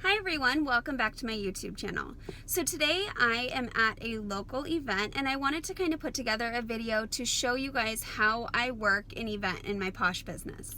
Hi everyone, welcome back to my YouTube channel. So today I am at a local event and I wanted to kind of put together a video to show you guys how I work an event in my Posh business.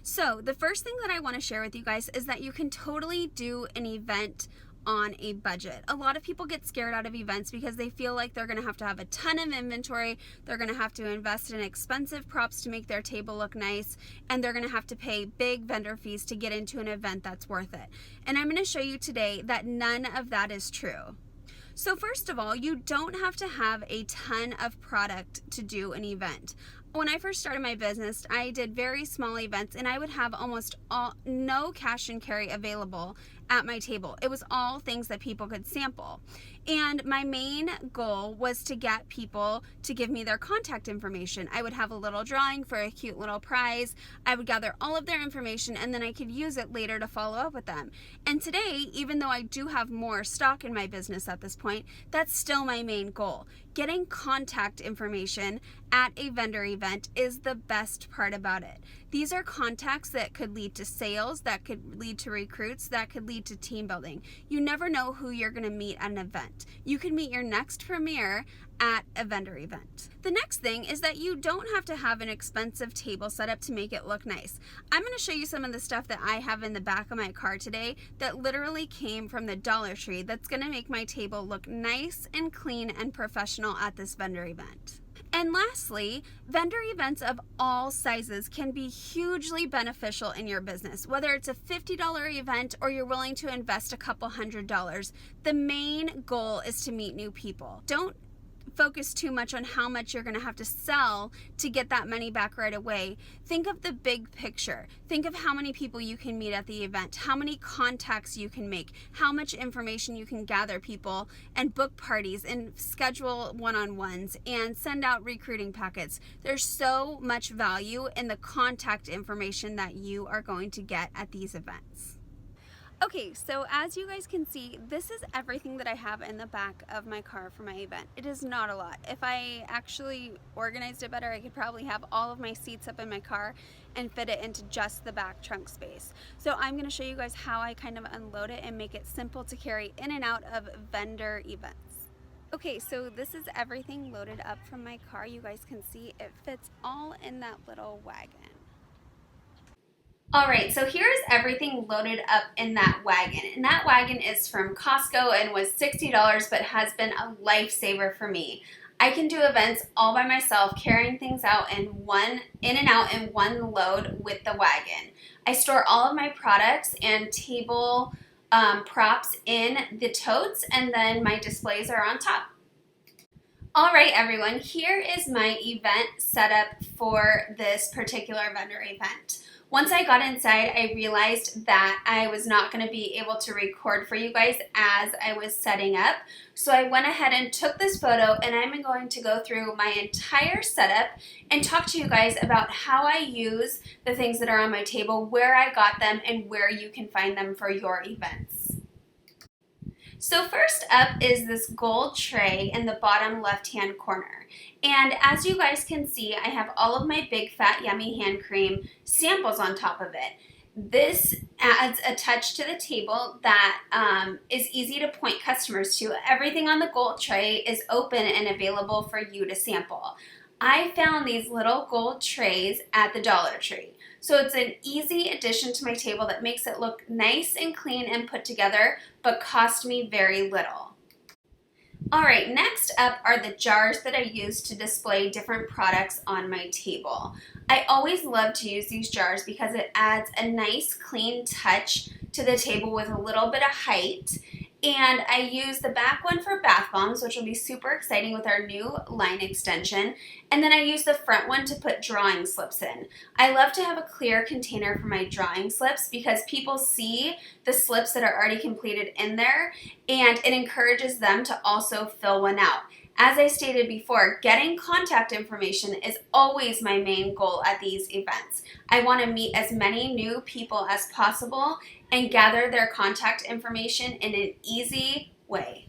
So the first thing that I want to share with you guys is that you can totally do an event on a budget. A lot of people get scared out of events because they feel like they're going to have a ton of inventory, they're going to have to invest in expensive props to make their table look nice, and they're going to have to pay big vendor fees to get into an event that's worth it. And I'm going to show you today that none of that is true. So first of all, you don't have to have a ton of product to do an event. When I first started my business, I did very small events and I would have almost no cash and carry available at my table. It was all things that people could sample. And my main goal was to get people to give me their contact information. I would have a little drawing for a cute little prize. I would gather all of their information and then I could use it later to follow up with them. And today, even though I do have more stock in my business at this point, that's still my main goal. Getting contact information at a vendor event is the best part about it. These are contacts that could lead to sales, that could lead to recruits, that could lead to team building. You never know who you're going to meet at an event. You can meet your next premier at a vendor event. The next thing is that you don't have to have an expensive table set up to make it look nice. I'm going to show you some of the stuff that I have in the back of my car today that literally came from the Dollar Tree that's going to make my table look nice and clean and professional at this vendor event. And lastly, vendor events of all sizes can be hugely beneficial in your business. Whether it's a $50 event or you're willing to invest a couple $100s, the main goal is to meet new people. Don't focus too much on how much you're going to have to sell to get that money back right away. Think of the big picture. Think of how many people you can meet at the event, how many contacts you can make, how much information you can gather people and book parties and schedule one-on-ones and send out recruiting packets. There's so much value in the contact information that you are going to get at these events. Okay, so as you guys can see, this is everything that I have in the back of my car for my event. It is not a lot. If I actually organized it better, I could probably have all of my seats up in my car and fit it into just the back trunk space. So I'm going to show you guys how I kind of unload it and make it simple to carry in and out of vendor events. Okay, so this is everything loaded up from my car. You guys can see it fits all in that little wagon. Alright, so here's everything loaded up in that wagon. And that wagon is from Costco and was $60, but has been a lifesaver for me. I can do events all by myself, carrying things out in and out in one load with the wagon. I store all of my products and table props in the totes, and then my displays are on top. Alright everyone, here is my event setup for this particular vendor event. Once I got inside, I realized that I was not going to be able to record for you guys as I was setting up. So I went ahead and took this photo, and I'm going to go through my entire setup and talk to you guys about how I use the things that are on my table, where I got them, and where you can find them for your events. So first up is this gold tray in the bottom left-hand corner. And as you guys can see, I have all of my Big Fat Yummy hand cream samples on top of it. This adds a touch to the table that is easy to point customers to. Everything on the gold tray is open and available for you to sample. I found these little gold trays at the Dollar Tree. So it's an easy addition to my table that makes it look nice and clean and put together, but cost me very little. Alright, next up are the jars that I use to display different products on my table. I always love to use these jars because it adds a nice clean touch to the table with a little bit of height. And I use the back one for bath bombs, which will be super exciting with our new line extension. And then I use the front one to put drawing slips in. I love to have a clear container for my drawing slips because people see the slips that are already completed in there, and it encourages them to also fill one out. As I stated before, getting contact information is always my main goal at these events. I want to meet as many new people as possible and gather their contact information in an easy way.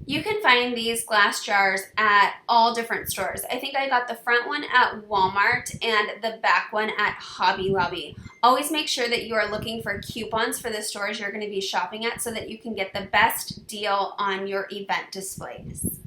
You can find these glass jars at all different stores. I think I got the front one at Walmart and the back one at Hobby Lobby. Always make sure that you are looking for coupons for the stores you're going to be shopping at so that you can get the best deal on your event displays.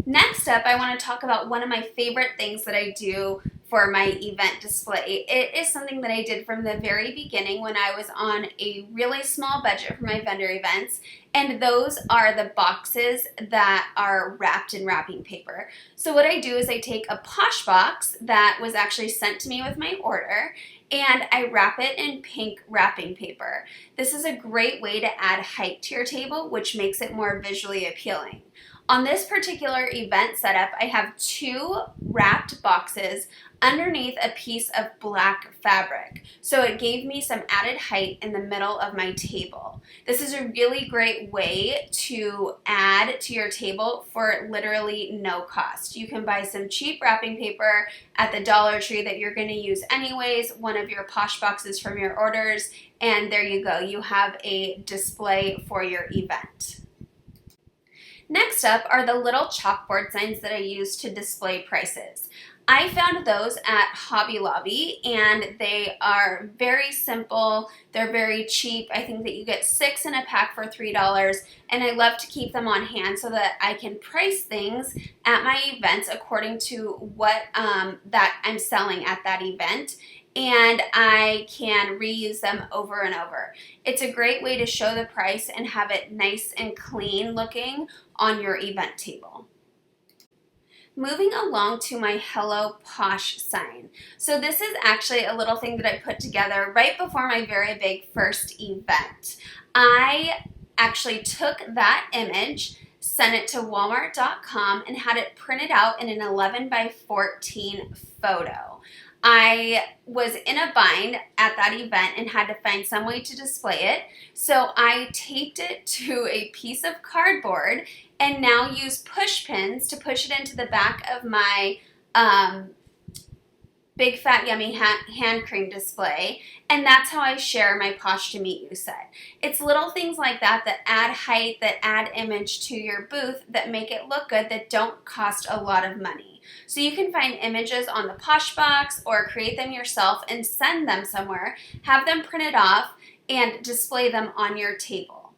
Next up, I want to talk about one of my favorite things that I do for my event display. It is something that I did from the very beginning when I was on a really small budget for my vendor events, and those are the boxes that are wrapped in wrapping paper. So what I do is I take a Posh box that was actually sent to me with my order, and I wrap it in pink wrapping paper. This is a great way to add height to your table, which makes it more visually appealing. On this particular event setup, I have 2 wrapped boxes underneath a piece of black fabric. So it gave me some added height in the middle of my table. This is a really great way to add to your table for literally no cost. You can buy some cheap wrapping paper at the Dollar Tree that you're going to use anyways, one of your Posh boxes from your orders, and there you go. You have a display for your event. Next up are the little chalkboard signs that I use to display prices. I found those at Hobby Lobby, and they are very simple. They're very cheap. I think that you get 6 in a pack for $3, and I love to keep them on hand so that I can price things at my events according to what that I'm selling at that event, and I can reuse them over and over. It's a great way to show the price and have it nice and clean looking on your event table. Moving along to my Hello Posh sign. So this is actually a little thing that I put together right before my very big first event. I actually took that image, sent it to walmart.com, and had it printed out in an 11 by 14 photo. I was in a bind at that event and had to find some way to display it, so I taped it to a piece of cardboard and now use push pins to push it into the back of my Big Fat Yummy hand cream display, and that's how I share my Posh to Meet You set. It's little things like that that add height, that add image to your booth, that make it look good, that don't cost a lot of money. So you can find images on the Posh box or create them yourself and send them somewhere, have them printed off, and display them on your table.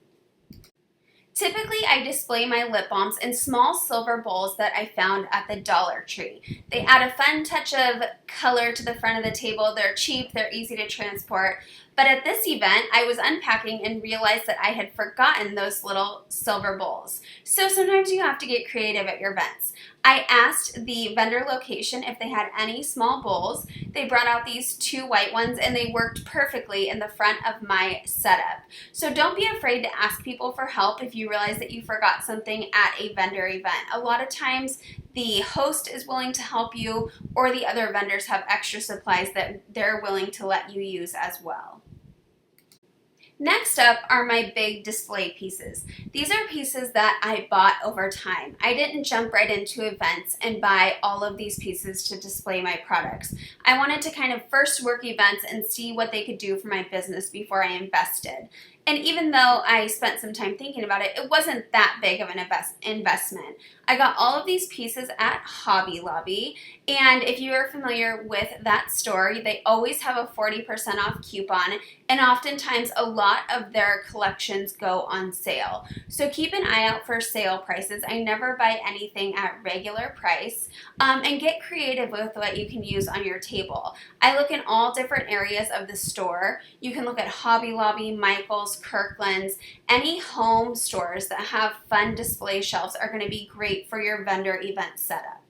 Typically, I display my lip balms in small silver bowls that I found at the Dollar Tree. They add a fun touch of color to the front of the table. They're cheap, they're easy to transport. But at this event, I was unpacking and realized that I had forgotten those little silver bowls. So sometimes you have to get creative at your events. I asked the vendor location if they had any small bowls. They brought out these 2 white ones, and they worked perfectly in the front of my setup. So don't be afraid to ask people for help if you realize that you forgot something at a vendor event. A lot of times the host is willing to help you, or the other vendors have extra supplies that they're willing to let you use as well. Next up are my big display pieces. These are pieces that I bought over time. I didn't jump right into events and buy all of these pieces to display my products. I wanted to kind of first work events and see what they could do for my business before I invested. And even though I spent some time thinking about it, it wasn't that big of an investment. I got all of these pieces at Hobby Lobby, and if you are familiar with that store, they always have a 40% off coupon, and oftentimes a lot of their collections go on sale. So keep an eye out for sale prices. I never buy anything at regular price, and get creative with what you can use on your table. I look in all different areas of the store. You can look at Hobby Lobby, Michael's, Kirkland's. Any home stores that have fun display shelves are going to be great for your vendor event setup.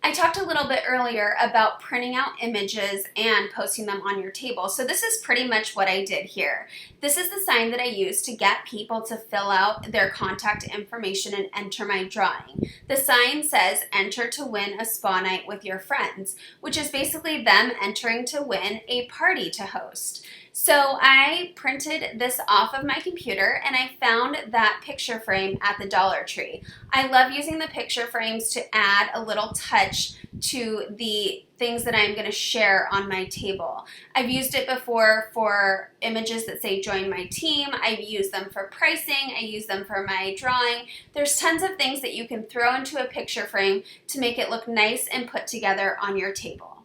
I talked a little bit earlier about printing out images and posting them on your table. So this is pretty much what I did here. This is the sign that I used to get people to fill out their contact information and enter my drawing. The sign says, "Enter to win a spa night with your friends," which is basically them entering to win a party to host. So I printed this off of my computer and I found that picture frame at the Dollar Tree. I love using the picture frames to add a little touch to the things that I'm going to share on my table. I've used it before for images that say join my team. I've used them for pricing. I use them for my drawing. There's tons of things that you can throw into a picture frame to make it look nice and put together on your table.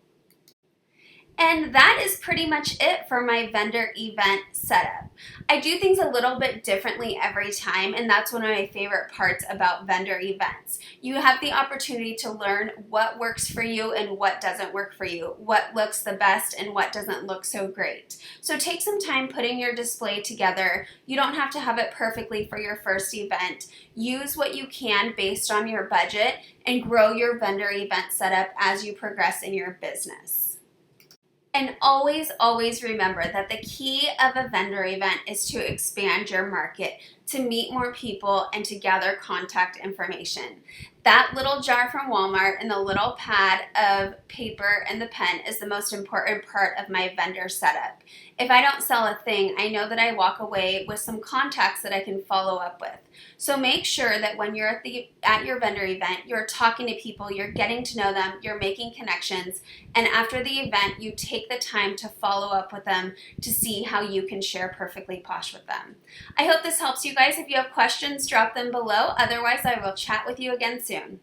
And that is pretty much it for my vendor event setup. I do things a little bit differently every time, and that's one of my favorite parts about vendor events. You have the opportunity to learn what works for you and what doesn't work for you, what looks the best and what doesn't look so great. So take some time putting your display together. You don't have to have it perfectly for your first event. Use what you can based on your budget and grow your vendor event setup as you progress in your business. And always, always remember that the key of a vendor event is to expand your market, to meet more people, and to gather contact information. That little jar from Walmart and the little pad of paper and the pen is the most important part of my vendor setup. If I don't sell a thing, I know that I walk away with some contacts that I can follow up with. So make sure that when you're at your vendor event, you're talking to people, you're getting to know them, you're making connections, and after the event, you take the time to follow up with them to see how you can share Perfectly Posh with them. I hope this helps you guys. If you have questions, drop them below. Otherwise, I will chat with you again soon.